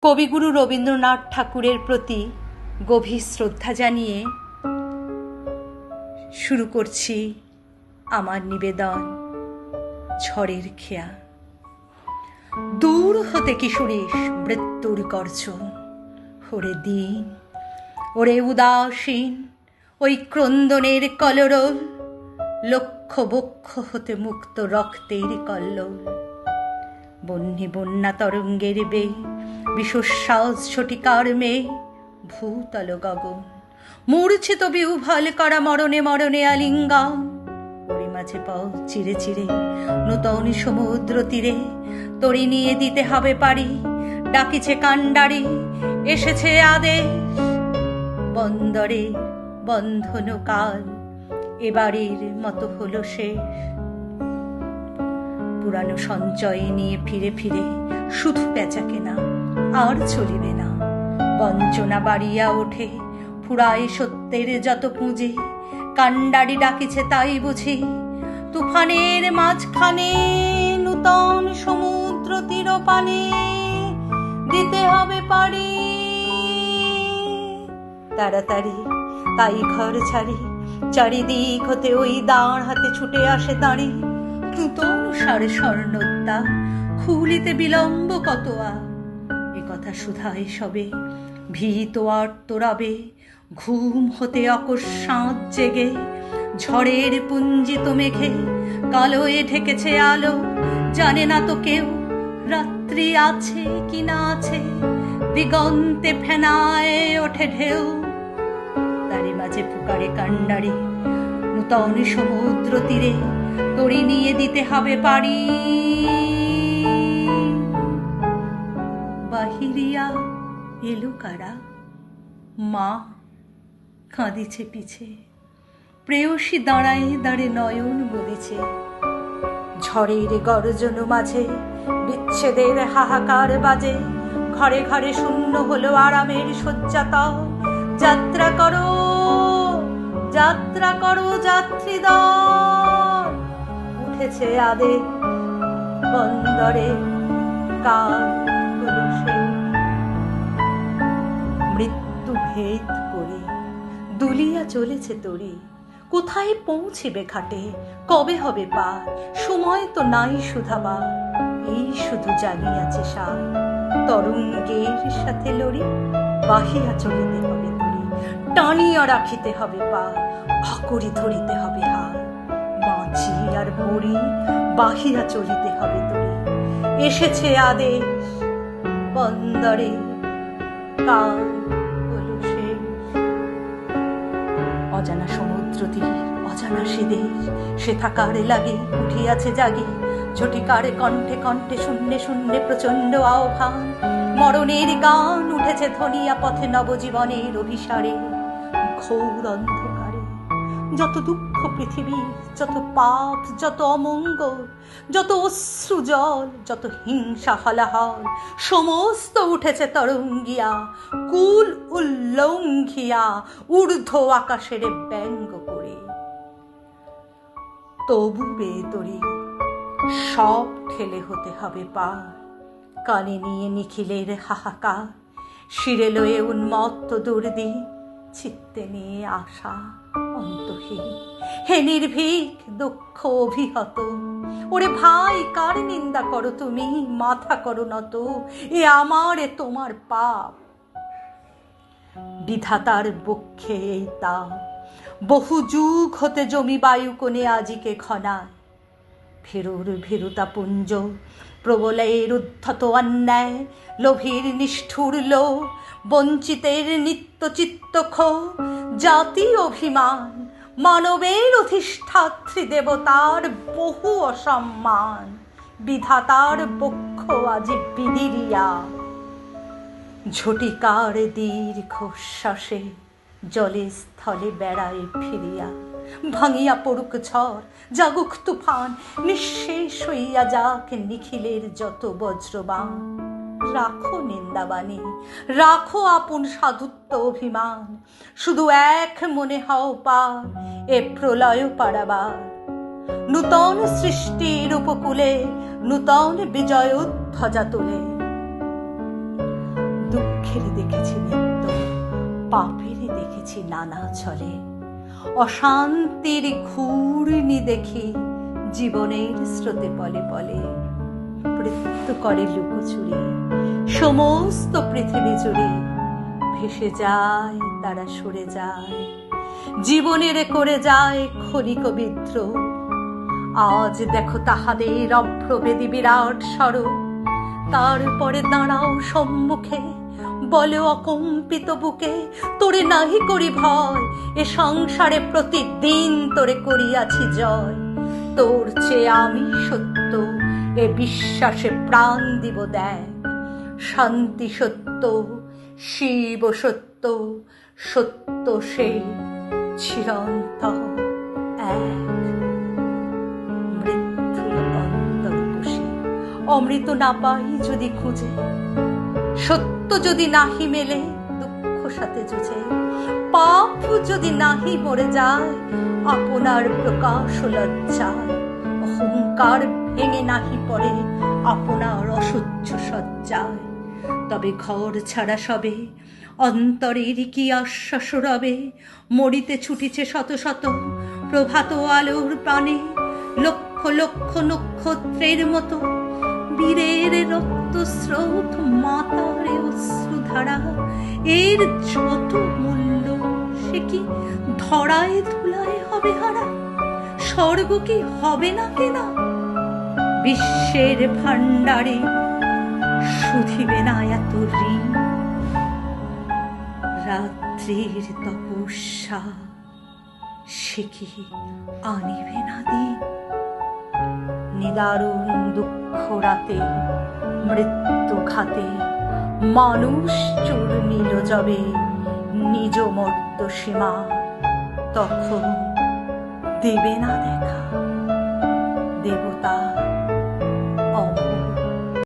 কবিগুরু রবীন্দ্রনাথ ঠাকুরের প্রতি গভীর শ্রদ্ধা জানিয়ে শুরু করছি আমার নিবেদন ঝড়ের খেয়া। দূর হতে কি শুনিস মৃত্যুর গর্জন, ওরে দিন ওরে উদাসীন ওই ক্রন্দনের কলরল, লক্ষ বক্ষ হতে মুক্ত রক্তের কল্লোল। বন্যি বন্যা তরঙ্গের বে বিশ্বশ্বাস ছটিকার মেয়ে, ভূতল গগন মূর্ছিত বিউভাল করা মরণে মরণে আলিঙ্গন। ওরে মাঝে পথ চিরে চিরে নূতন সমুদ্র তীরে, তরি নিয়ে দিতে হবে পারি, ডাকিছে কান্ডারি এসেছে আদেশ। বন্দরে বন্ধন কাল এবারের মতো হলো শেষ। পুরানো সঞ্চয় নিয়ে ফিরে ফিরে শুধু বেচা কেনা আর চলিবে না। বঞ্চনা বাড়িয়া ওঠে ফুরায় সত্যের যত পুঁজি, কান্ডারি ডাকিছে তাই বুঝি। তুফানের মাঝখানে নূতন সমুদ্র তীর পানে দিতে হবে পারি। তাড়াতাড়ি তাই ঘর ছাড়ি, চারিদিক হতে ওই দাঁড় হাতে ছুটে আসে দাঁড়ি। নূতন সারে স্বর্ণোদ্যা খুলিতে বিলম্ব কত এ কথা শুধায় সবে, ভীত আর্তরাবে ঘুম হতে অকস্মাৎ জেগে। ঝড়ের পুঞ্জিত মেঘে কালোয় ঢেকেছে আলো, জানে না তো কেউ রাত্রি আছে কি না আছে। দিগন্তে ফেনায় ওঠে ঢেউ, তারে মাঝে পুকারে কান্ডারি নূতন সমুদ্র তীরে, তরি নিয়ে দিতে হবে পারি। বাহিরিয়া এলো কারা, মা কাঁদিছে পিছে, প্রেয়সী দাঁড়ায় দাঁড়ে নয়ন বলিছে। ঝড়ের গর্জন মাঝে বিচ্ছেদের হাহাকার বাজে, ঘরে ঘরে শূন্য হলো আরামের শয্যাতল। যাত্রা করো যাত্রা করো যাত্রীদল, উঠেছে আদেশ। বন্দরে কাল হলো শেষ। মৃত্যু ভেদ করে দুলিয়া চলেছে তরি, কোথায় পৌঁছিবে ঘাটে, কবে হবে পার। সময় তো নাই শুধাবার, এই শুধু জাগিয়াছে সার। তরঙ্গের সাথে লড়ি, বাহিয়া চলিতে হবে তরি, টানিয়া রাখিতে হবে পার, আকরি ধরিতে হবে হার। বাঁচি আর মরি, বাহিয়া চলিতে হবে তরি, এসেছে আদেশ। বন্দরে কাল হলো শেষ। অজানা সমুদ্র তীর অজানা সে দেশ, সে থাকার লাগে উঠিয়াছে জাগে। ঝটিকার কণ্ঠে কণ্ঠে শূন্যে শূন্যে প্রচণ্ড আহ্বান। মরণের গান উঠেছে ধ্বনিয়া পথে নবজীবনের অভিসারে। ঘোর অন্ধকারে যত দুঃখ পৃথিবীর, যত পাপ, যত অমঙ্গল, যত অশ্রু জল, যত হিংসা হলাহল, সমস্ত উঠেছে তরঙ্গিয়া, কুল উল্লঙ্ঘিয়া ঊর্ধ্ব আকাশের ব্যঙ্গ করে। তবু বেতরি সব ঠেলে হতে হবে পার, কানে নিয়ে নিখিলের হাহাকার। শিরে লয়ে উন্মত্ত দুর্দিন, চিত্তে নিয়ে আশা অন্তহীন। হে নির্ভীক দুঃখ অভিহত, ওরে ভাই কার নিন্দা করো তুমি, মাথা করো নত, এ আমার এ তোমার পাপ। বিধাতার বক্ষে এই তাপ, বহু যুগ হতে জমি বায়ু কোণে আজিকে খনায়। ভেরুর ভেরুতা পুঞ্জ প্রবলের উদ্ধত অন্যায়, লোভীর নিষ্ঠুর লোভ, বঞ্চিতের নিত্য চিত্ত ক্ষোভ। জাতি অভিমান, মানবের অধিষ্ঠাত্রী দেবতার বহু অসম্মান। বিধাতার বক্ষ আজি বিদিরিয়া, ঝটিকার দীর্ঘশ্বাসে জলে স্থলে বেড়ায় ফিরিয়া। ভাঙিয়া পড়ুক ঝড়, জাগুক তুফান, নিঃশেষ হইয়া যাক নিখিলের যত বজ্রবান। রাখো নিন্দাবাণী, রাখো আপন সাধুত্ব অভিমান, শুধু এক মনে হও পার এ প্রলয় পারাবার। নূতন সৃষ্টির উপকূলে নূতন বিজয় ধ্বজা তুলে দুঃখেরই দেখেছি নিত্য, পাপেরই দেখেছি নানা ছলে, অশান্তির ঘূর্ণি দেখি জীবনের স্রোতে পলে পলে। মৃত্যু করে লুকোচুরি সমস্ত পৃথিবী জুড়ে, ভেসে যায় তারা সরে যায়, জীবনের করে যায় ক্ষণিক বিদ্রোহ। আজ দেখো তাহাদের অভ্রভেদী বিরাট স্বরূপ, তারপরে দাঁড়াও সম্মুখে, বলো অকম্পিত বুকে, তোরে নাহি করি ভয়, এ সংসারে প্রতিদিন তোরে করিয়াছি জয়। তোর চেয়ে আমি সত্য, এ বিশ্বাসে প্রাণ দিব দেখ, শান্তি সত্য, শিব সত্য, সত্য সে চিরন্তন এক। মৃত্যুর অন্তরে বসে অমৃত না পাই যদি খুঁজে, সত্য যদি নাহি মেলে দুঃখ সাথে জুঝে, পাপ যদি নাহি মরে যায় আপনার প্রকাশ লজ্জায়, অহংকার ভেঙে নাহি পড়ে আপনার অসহ্য সজ্জায়, তবে ঘর ছাড়া সবে অন্তরের কি আশ্বাস রবে। মরিতে ছুটিছে শত শত প্রভাত আলোর প্রাণে, লক্ষ লক্ষ নক্ষত্রের মতো বীরের রক্ত স্রোত, মাতারে অশ্রুধারা, এর যত মূল্য সে কি ধরায় ধুলায় হবে হারা, স্বর্গ কি হবে না কেনা, বিশ্বের ভাণ্ডারে শুধিবে না এত ঋণ, রাত্রির তপস্যা সে কি আনিবে না দিন। নিদারুণ দুঃখ রাতে মৃত্যু ঘাতে, মানুষ চূর্ণিল যবে নিজ মর্ত সীমা, তখন দেবে না দেখা দেবতা